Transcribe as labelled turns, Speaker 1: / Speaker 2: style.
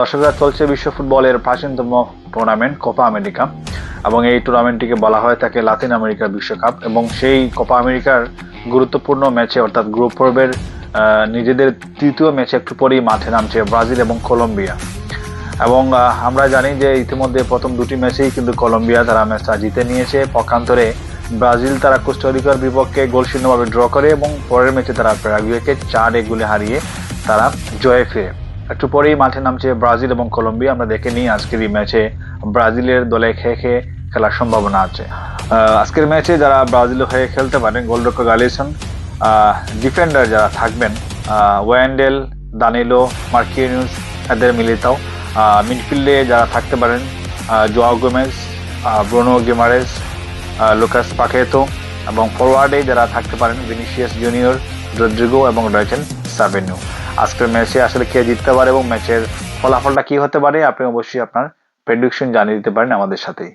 Speaker 1: দর্শকরা, চলছে বিশ্ব ফুটবলের প্রাচীনতম টুর্নামেন্ট কোপা আমেরিকা এবং এই টুর্নামেন্টটিকে বলা হয় থাকে লাতিন আমেরিকার বিশ্বকাপ। এবং সেই কোপা আমেরিকার গুরুত্বপূর্ণ ম্যাচে অর্থাৎ গ্রুপ পর্বের নিজেদের তৃতীয় ম্যাচে একটু পরেই মাঠে নামছে ব্রাজিল এবং কলম্বিয়া। এবং আমরা জানি যে ইতিমধ্যে প্রথম দুটি ম্যাচেই কিন্তু কলম্বিয়া তারা ম্যাচটা জিতে নিয়েছে। পক্ষান্তরে ব্রাজিল তারা কোস্টারিকার বিপক্ষে গোলশূন্যভাবে ড্র করে এবং পরের ম্যাচে তারা প্যারাগুয়েকে 4-1 গোলে হারিয়ে তারা জয়ে ফেরে। একটু পরেই মাঠে নামছে ব্রাজিল এবং কলম্বিয়া। আমরা দেখে নিই আজকের এই ম্যাচে ব্রাজিলের দলে খেয়ে খেলার সম্ভাবনা আছে। আজকের ম্যাচে যারা ব্রাজিলের হয়ে খেলতে পারেন, গোলরক্ষক আলিসন, ডিফেন্ডার যারা থাকবেন ওয়েন্ডেল, দানিলো, মার্কিনিউস, এদের মিলিতাও। মিডফিল্ডে যারা থাকতে পারেন Joao Gomes, Bruno Guimaraes, Lucas Paqueta. এবং ফরওয়ার্ডে যারা থাকতে পারেন ভিনিসিয়াস জুনিয়র, রদ্রিগো এবং রয়েছেন সাবিনো। আজকের ম্যাচে আসলে কে জিততে পারে এবং ম্যাচের ফলাফলটা কি হতে পারে আপনি অবশ্যই আপনার প্রেডিকশন জানিয়ে দিতে পারেন আমাদের সাথেই।